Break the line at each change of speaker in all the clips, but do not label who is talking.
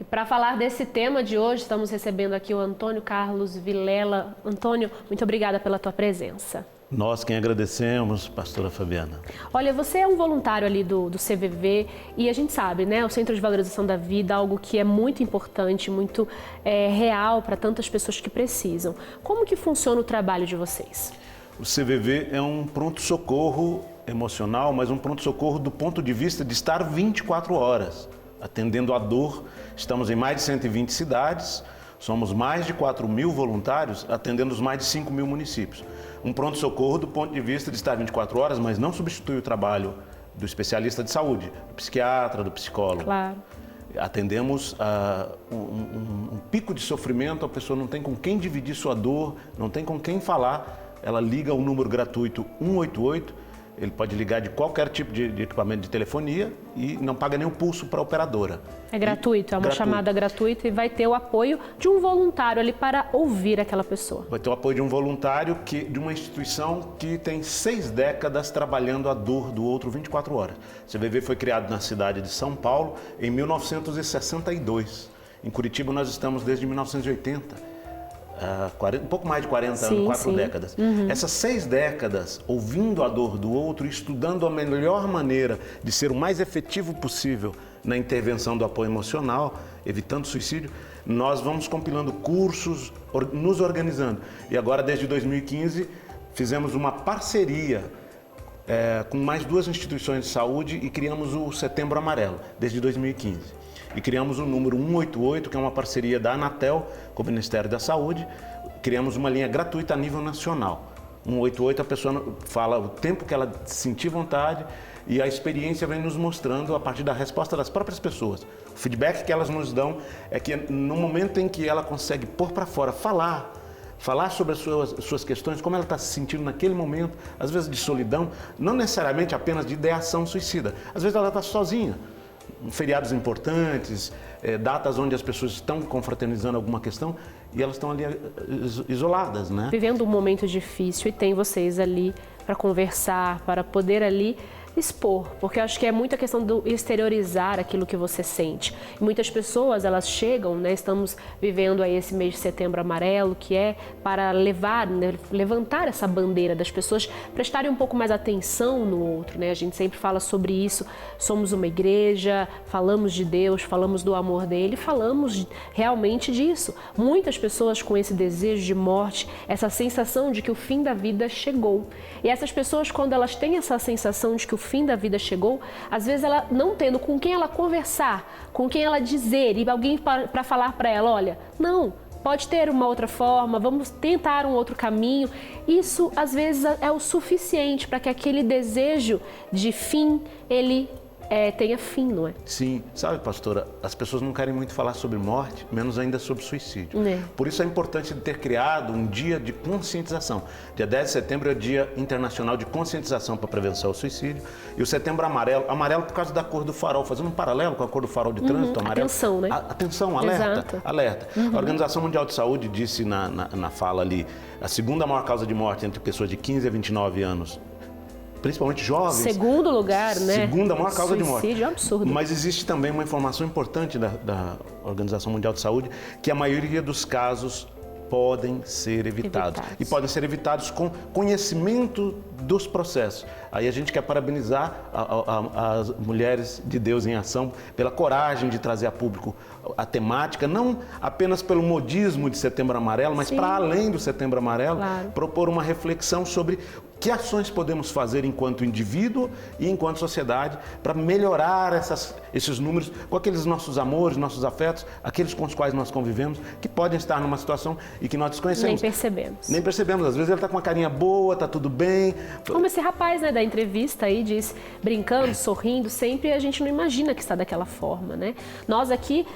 Para falar desse tema de hoje, estamos recebendo aqui o Antônio Carlos Vilela. Antônio, muito obrigada pela tua presença.
Nós quem agradecemos, pastora Fabiana.
Olha, você é um voluntário ali do CVV e a gente sabe, né, o Centro de Valorização da Vida, algo que é muito importante, muito real para tantas pessoas que precisam. Como que funciona o trabalho de vocês?
O CVV é um pronto-socorro emocional, mas um pronto-socorro do ponto de vista de estar 24 horas, atendendo a dor. Estamos em mais de 120 cidades, somos mais de 4.000 voluntários, atendendo os mais de 5.000 municípios. Um pronto-socorro do ponto de vista de estar 24 horas, mas não substitui o trabalho do especialista de saúde, do psiquiatra, do psicólogo.
Claro.
Atendemos um pico de sofrimento, a pessoa não tem com quem dividir sua dor, não tem com quem falar, ela liga o número gratuito 188, ele pode ligar de qualquer tipo de equipamento de telefonia e não paga nem o pulso para a operadora.
É gratuito, é uma chamada gratuita e vai ter o apoio de um voluntário ali para ouvir aquela pessoa.
Vai ter o apoio de um voluntário de uma instituição que tem 6 décadas trabalhando a dor do outro 24 horas. O CVV foi criado na cidade de São Paulo em 1962. Em Curitiba nós estamos desde 1980. Um pouco mais de 40 anos, 4 décadas. Essas 6 décadas, ouvindo a dor do outro, estudando a melhor maneira de ser o mais efetivo possível na intervenção do apoio emocional, evitando suicídio, nós vamos compilando cursos, nos organizando. E agora, desde 2015, fizemos uma parceria com mais 2 instituições de saúde e criamos o Setembro Amarelo, desde 2015. E criamos o número 188, que é uma parceria da Anatel com o Ministério da Saúde. Criamos uma linha gratuita a nível nacional. 188, a pessoa fala o tempo que ela sentir vontade e a experiência vem nos mostrando a partir da resposta das próprias pessoas. O feedback que elas nos dão é que no momento em que ela consegue pôr para fora, falar sobre as suas questões, como ela está se sentindo naquele momento, às vezes de solidão, não necessariamente apenas de ideação suicida, às vezes ela está sozinha. Feriados importantes, datas onde as pessoas estão confraternizando alguma questão e elas estão ali isoladas, né?
Vivendo um momento difícil e tem vocês ali para conversar, para poder ali expor, porque eu acho que é muita questão do exteriorizar aquilo que você sente. E muitas pessoas, elas chegam, né, estamos vivendo aí esse mês de Setembro Amarelo, que é para levantar essa bandeira das pessoas prestarem um pouco mais atenção no outro, né? A gente sempre fala sobre isso, somos uma igreja, falamos de Deus, falamos do amor dele, falamos realmente disso. Muitas pessoas com esse desejo de morte, essa sensação de que o fim da vida chegou. E essas pessoas, quando elas têm essa sensação de que o fim da vida chegou, às vezes ela não tendo com quem ela conversar, com quem ela dizer, e alguém para falar para ela, olha, não, pode ter uma outra forma, vamos tentar um outro caminho. Isso às vezes é o suficiente para que aquele desejo de fim, ele tenha fim, não é?
Sim, sabe, pastora, as pessoas não querem muito falar sobre morte, menos ainda sobre suicídio. Por isso é importante ter criado um dia de conscientização. Dia 10 de setembro é o Dia Internacional de Conscientização para a Prevenção ao Suicídio. E o Setembro Amarelo, amarelo por causa da cor do farol, fazendo um paralelo com a cor do farol de trânsito, amarelo.
Atenção, né?
Atenção, alerta,
Exato.
alerta. A Organização Mundial de Saúde disse na fala ali, a segunda maior causa de morte entre pessoas de 15 a 29 anos, principalmente jovens.
Segundo lugar, né?
Segunda maior causa de morte.
Suicídio é um absurdo.
Mas existe também uma informação importante da Organização Mundial de Saúde, que a maioria dos casos podem ser evitados. E podem ser evitados com conhecimento dos processos. Aí a gente quer parabenizar as mulheres de Deus em Ação pela coragem de trazer a público a temática, não apenas pelo modismo de Setembro Amarelo, mas para além do Setembro Amarelo, propor uma reflexão sobre que ações podemos fazer enquanto indivíduo e enquanto sociedade para melhorar esses números com aqueles nossos amores, nossos afetos, aqueles com os quais nós convivemos, que podem estar numa situação e que nós desconhecemos.
Nem percebemos.
Nem percebemos. Às vezes ele está com uma carinha boa, está tudo bem.
Como esse rapaz, né, da entrevista aí disse, brincando, sorrindo, sempre a gente não imagina que está daquela forma, né? Nós aqui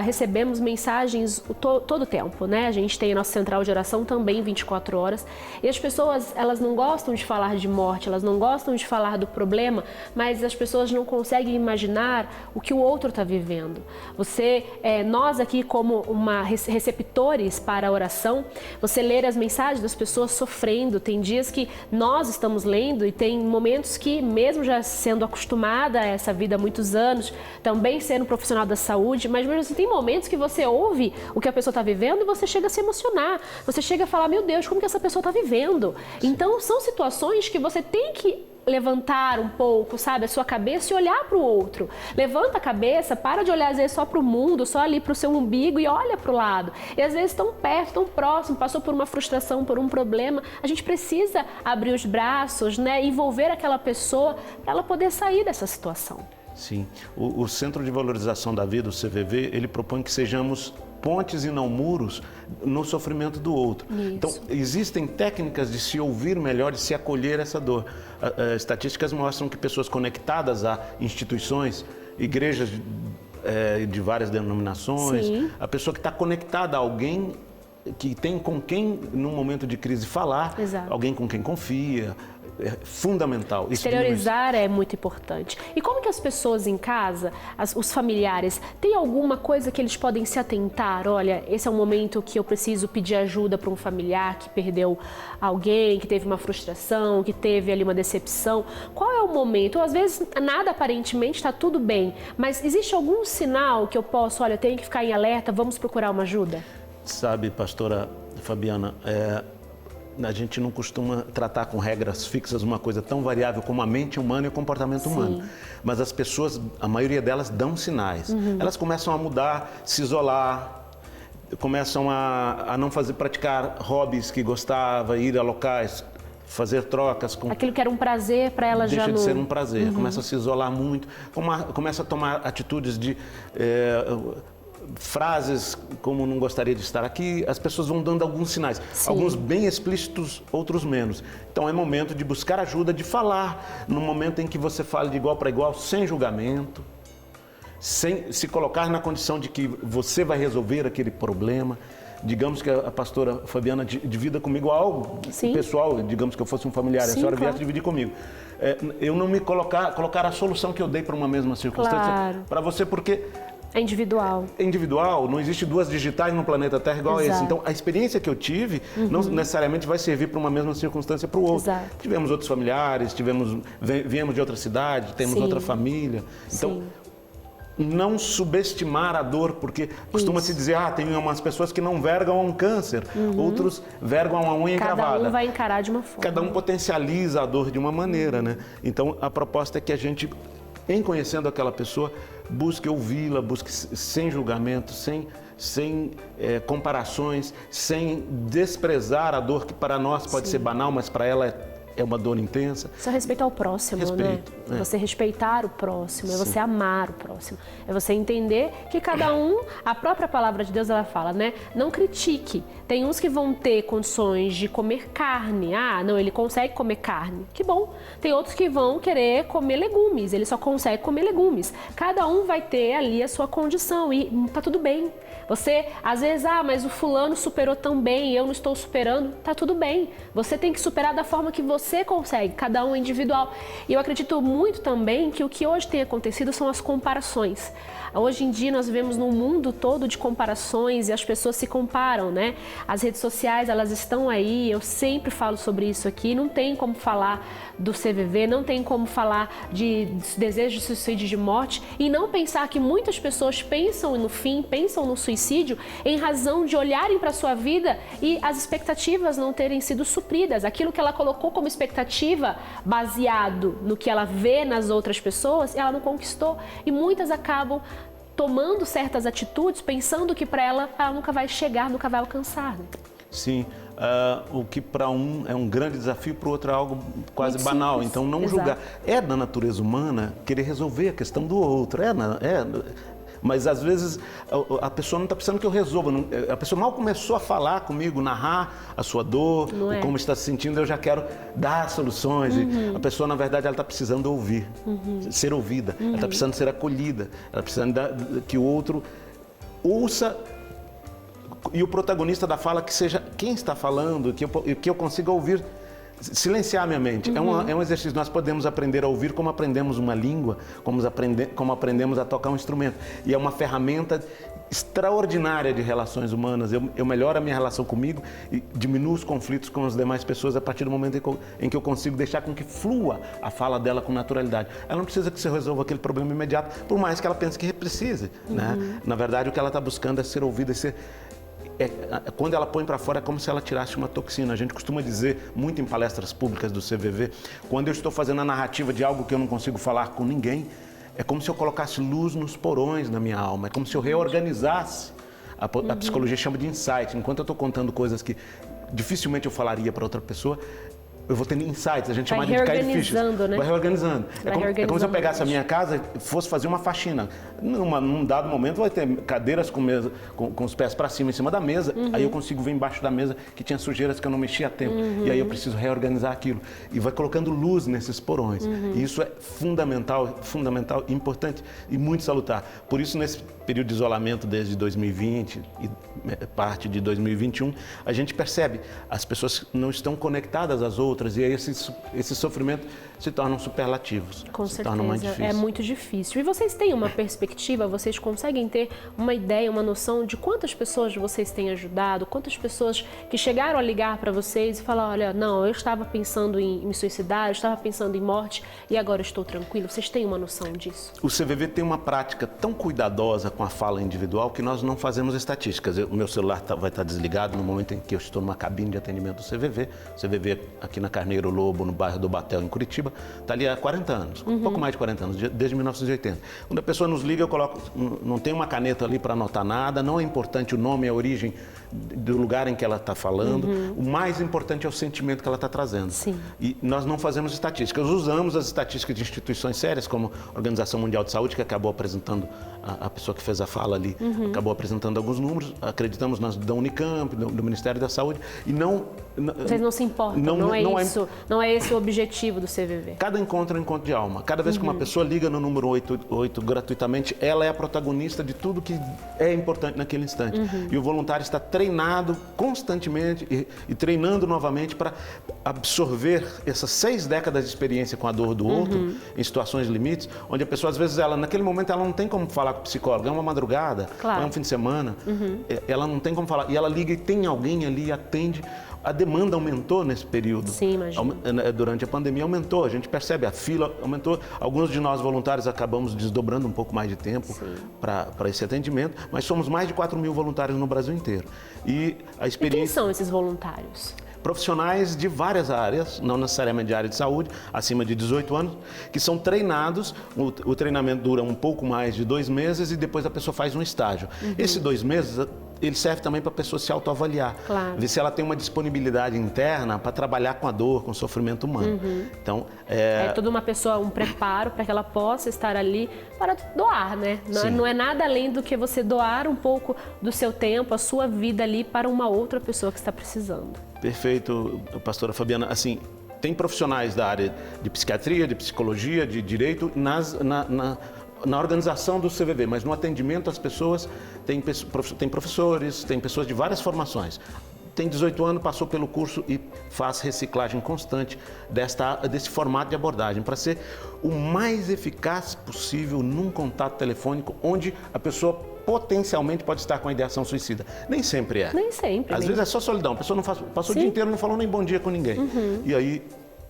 recebemos mensagens todo o tempo, né? A gente tem a nossa central de oração também 24 horas e as pessoas, elas não gostam gostam de falar de morte, elas não gostam de falar do problema, mas as pessoas não conseguem imaginar o que o outro está vivendo. Nós aqui como receptores para a oração, você ler as mensagens das pessoas sofrendo, tem dias que nós estamos lendo e tem momentos que, mesmo já sendo acostumada a essa vida há muitos anos, também sendo profissional da saúde, mas mesmo assim tem momentos que você ouve o que a pessoa está vivendo e você chega a se emocionar, você chega a falar, meu Deus, como que essa pessoa está vivendo? Então são situações que você tem que levantar um pouco, sabe, a sua cabeça e olhar para o outro. Levanta a cabeça, para de olhar às vezes só para o mundo, só ali para o seu umbigo e olha para o lado. E às vezes tão perto, tão próximo, passou por uma frustração, por um problema, a gente precisa abrir os braços, né, envolver aquela pessoa para ela poder sair dessa situação.
Sim, o Centro de Valorização da Vida, o CVV, ele propõe que sejamos pontes e não muros no sofrimento do outro.
Isso.
Então, existem técnicas de se ouvir melhor, de se acolher essa dor. Estatísticas mostram que pessoas conectadas a instituições, igrejas de várias denominações,
Sim.
a pessoa que está conectada a alguém que tem com quem, num momento de crise, falar,
Exato.
alguém com quem confia, é fundamental.
Exteriorizar é muito importante. E como que as pessoas em casa, os familiares, têm alguma coisa que eles podem se atentar? Olha, esse é um momento que eu preciso pedir ajuda para um familiar que perdeu alguém, que teve uma frustração, que teve ali uma decepção. Qual é o momento? Ou, às vezes nada aparentemente está tudo bem, mas existe algum sinal que eu posso, olha, eu tenho que ficar em alerta, vamos procurar uma ajuda?
Sabe, pastora Fabiana, a gente não costuma tratar com regras fixas uma coisa tão variável como a mente humana e o comportamento humano. Mas as pessoas, a maioria delas, dão sinais. Elas começam a mudar, se isolar, começam a não praticar hobbies que gostava, ir a locais, fazer trocas com...
Aquilo que era um prazer para elas já não...
Deixa de ser um prazer, começa a se isolar muito, começa a tomar atitudes de... frases como não gostaria de estar aqui, as pessoas vão dando alguns sinais,
Sim.
alguns bem explícitos, outros menos. Então é momento de buscar ajuda, de falar, no momento em que você fala de igual para igual, sem julgamento, sem se colocar na condição de que você vai resolver aquele problema. Digamos que a pastora Fabiana divida comigo algo
Sim.
pessoal, digamos que eu fosse um familiar,
Sim,
a senhora
claro.
viesse dividir comigo. Eu não me colocar a solução que eu dei para uma mesma circunstância
Claro.
para você, porque...
É individual.
É individual, não existe duas digitais no planeta Terra igual a esse. Então, a experiência que eu tive não necessariamente vai servir para uma mesma circunstância para o outro.
Exato.
Tivemos outros familiares, viemos de outra cidade, temos
Sim.
outra família. Então, não subestimar a dor, porque costuma-se dizer, tem umas pessoas que não vergam a um câncer, outros vergam a uma unha encravada.
Cada um vai encarar de uma forma.
Cada um potencializa a dor de uma maneira, né? Então, a proposta é que a gente, em conhecendo aquela pessoa, busque ouvi-la, busque sem julgamento, sem comparações, sem desprezar a dor que para nós pode ser banal, mas para ela é uma dor intensa.
Isso é respeitar o próximo,
Respeito,
né? É você respeitar o próximo, é você amar o próximo. É você entender que cada a própria palavra de Deus, ela fala, né? Não critique. Tem uns que vão ter condições de comer carne. Não, ele consegue comer carne. Que bom. Tem outros que vão querer comer legumes. Ele só consegue comer legumes. Cada um vai ter ali a sua condição e tá tudo bem. Você, às vezes, mas o fulano superou tão bem, eu não estou superando. Tá tudo bem. Você tem que superar da forma que você consegue. Cada um é individual. E eu acredito muito também que o que hoje tem acontecido são as comparações. Hoje em dia nós vivemos num mundo todo de comparações e as pessoas se comparam, né? As redes sociais, elas estão aí, eu sempre falo sobre isso aqui, não tem como falar do CVV, não tem como falar de desejo de suicídio, de morte e não pensar que muitas pessoas pensam no fim, pensam no suicídio em razão de olharem para a sua vida e as expectativas não terem sido supridas. Aquilo que ela colocou como expectativa baseado no que ela vê nas outras pessoas, ela não conquistou e muitas acabam tomando certas atitudes, pensando que para ela nunca vai chegar, nunca vai alcançar. Né?
Sim, o que para um é um grande desafio, para o outro é algo quase
muito
banal.
simples.
Então, não
Exato.
julgar. É da natureza humana querer resolver a questão do outro. Mas, às vezes, a pessoa não está precisando que eu resolva. A pessoa mal começou a falar comigo, narrar a sua dor, como está se sentindo, eu já quero dar soluções. E a pessoa, na verdade, ela está precisando ouvir, ser ouvida. Ela está precisando ser acolhida. Ela está precisando que o outro ouça e o protagonista da fala que seja quem está falando, que eu consiga ouvir silenciar a minha mente. É um exercício. Nós podemos aprender a ouvir como aprendemos uma língua, como aprendemos a tocar um instrumento. E é uma ferramenta extraordinária de relações humanas. Eu melhoro a minha relação comigo e diminuo os conflitos com as demais pessoas a partir do momento em que eu consigo deixar com que flua a fala dela com naturalidade. Ela não precisa que você resolva aquele problema imediato, por mais que ela pense que precise. Né? Na verdade, o que ela está buscando é ser ouvida, quando ela põe para fora é como se ela tirasse uma toxina. A gente costuma dizer muito em palestras públicas do CVV, quando eu estou fazendo a narrativa de algo que eu não consigo falar com ninguém, é como se eu colocasse luz nos porões na minha alma, é como se eu reorganizasse. A psicologia chama de insight. Enquanto eu estou contando coisas que dificilmente eu falaria para outra pessoa, eu vou tendo insights, a gente chama de cair fichas.
Né?
Vai reorganizando. É como se eu pegasse a minha casa e fosse fazer uma faxina. Num dado momento vai ter cadeiras com os pés para cima em cima da mesa, aí eu consigo ver embaixo da mesa que tinha sujeiras que eu não mexia a tempo. E aí eu preciso reorganizar aquilo. E vai colocando luz nesses porões. E isso é fundamental, importante e muito salutar. Por isso, nesse período de isolamento desde 2020 e parte de 2021, a gente percebe as pessoas não estão conectadas às outras e aí esse sofrimento se tornam superlativos.
Com
se
certeza,
tornam mais difíceis.
É muito difícil. E vocês têm uma perspectiva, vocês conseguem ter uma ideia, uma noção de quantas pessoas vocês têm ajudado, quantas pessoas que chegaram a ligar para vocês e falar, olha, não, eu estava pensando em me suicidar, eu estava pensando em morte e agora eu estou tranquilo. Vocês têm uma noção disso?
O CVV tem uma prática tão cuidadosa com a fala individual que nós não fazemos estatísticas. O meu celular vai estar desligado no momento em que eu estou numa cabine de atendimento do CVV. O CVV aqui na Carneiro Lobo, no bairro do Batel, em Curitiba, está ali há 40 anos, um pouco mais de 40 anos, desde 1980. Quando a pessoa nos liga, eu coloco, não tem uma caneta ali para anotar nada, não é importante o nome e a origem do lugar em que ela está falando, o mais importante é o sentimento que ela está trazendo.
Sim.
E nós não fazemos estatísticas, usamos as estatísticas de instituições sérias, como a Organização Mundial de Saúde, que acabou apresentando, a pessoa que fez a fala ali, acabou apresentando alguns números, acreditamos nas da Unicamp, do Ministério da Saúde, e não...
Vocês não se importam, não é esse o objetivo do CVV.
Cada encontro é um encontro de alma. Cada vez que uma pessoa liga no número 88 gratuitamente, ela é a protagonista de tudo que é importante naquele instante. E o voluntário está treinado constantemente e treinando novamente para absorver essas 6 décadas de experiência com a dor do outro, em situações limites, onde a pessoa, às vezes, naquele momento, ela não tem como falar com o psicólogo. É uma madrugada, é um fim de semana, ela não tem como falar. E ela liga e tem alguém ali e atende. A demanda aumentou nesse período.
Sim, imagino.
Durante a pandemia aumentou, a gente percebe, a fila aumentou. Alguns de nós voluntários acabamos desdobrando um pouco mais de tempo para esse atendimento, mas somos mais de 4.000 voluntários no Brasil inteiro. E a experiência...
E quem são esses voluntários?
Profissionais de várias áreas, não necessariamente de área de saúde, acima de 18 anos, que são treinados. O treinamento dura um pouco mais de 2 meses e depois a pessoa faz um estágio. Esses 2 meses, ele serve também para a pessoa se autoavaliar, ver se ela tem uma disponibilidade interna para trabalhar com a dor, com o sofrimento humano. Então,
é toda uma pessoa, um preparo para que ela possa estar ali para doar, né? Não é nada além do que você doar um pouco do seu tempo, a sua vida ali para uma outra pessoa que está precisando.
Perfeito, pastora Fabiana. Assim, tem profissionais da área de psiquiatria, de psicologia, de direito, na organização do CVV, mas no atendimento às pessoas tem professores, tem pessoas de várias formações. Tem 18 anos, passou pelo curso e faz reciclagem constante desse formato de abordagem para ser o mais eficaz possível num contato telefônico onde a pessoa potencialmente pode estar com a ideação suicida. Nem sempre é.
Nem sempre.
Às vezes é só solidão. A pessoa passou o dia inteiro, não falou nem bom dia com ninguém. E aí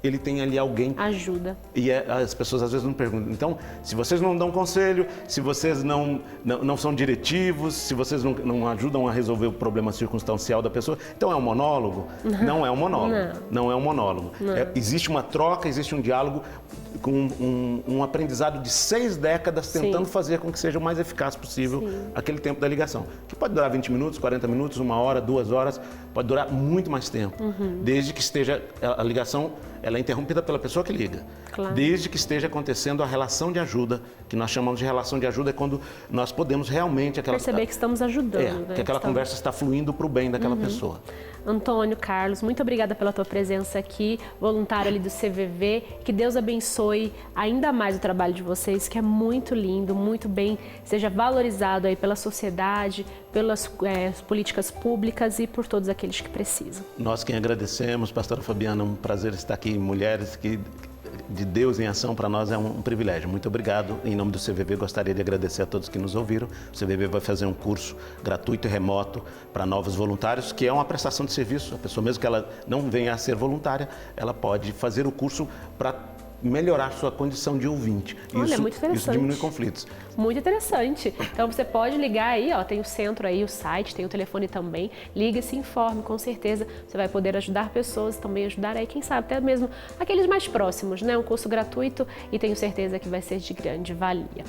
ele tem ali alguém.
Ajuda.
E as pessoas às vezes não perguntam. Então, se vocês não dão conselho, se vocês não são diretivos, se vocês não ajudam a resolver o problema circunstancial da pessoa, então é um monólogo? Não é um monólogo. Não é um monólogo. Existe uma troca, existe um diálogo com um aprendizado de 6 décadas tentando fazer com que seja o mais eficaz possível aquele tempo da ligação. Que pode durar 20 minutos, 40 minutos, 1 hora, 2 horas, pode durar muito mais tempo. Desde que esteja a ligação, ela é interrompida pela pessoa que liga.
Claro.
Desde que esteja acontecendo a relação de ajuda, que nós chamamos de relação de ajuda, é quando nós podemos realmente...
perceber que estamos ajudando.
Que aquela conversa está fluindo para o bem daquela pessoa.
Antônio Carlos, muito obrigada pela tua presença aqui, voluntário ali do CVV. Que Deus abençoe abençoe ainda mais o trabalho de vocês, que é muito lindo, muito bem, seja valorizado aí pela sociedade, pelas políticas públicas e por todos aqueles que precisam.
Nós quem agradecemos, pastora Fabiana, um prazer estar aqui, mulheres que de Deus em ação para nós é um privilégio. Muito obrigado. Em nome do CVV, gostaria de agradecer a todos que nos ouviram. O CVV vai fazer um curso gratuito e remoto para novos voluntários, que é uma prestação de serviço. A pessoa, mesmo que ela não venha a ser voluntária, ela pode fazer o curso para melhorar sua condição de ouvinte.
Olha, muito interessante.
Isso diminui conflitos.
Muito interessante. Então você pode ligar aí, ó, tem o centro aí, o site, tem o telefone também. Liga e se informe, com certeza você vai poder ajudar pessoas, também ajudar aí, quem sabe, até mesmo aqueles mais próximos, né? Um curso gratuito e tenho certeza que vai ser de grande valia.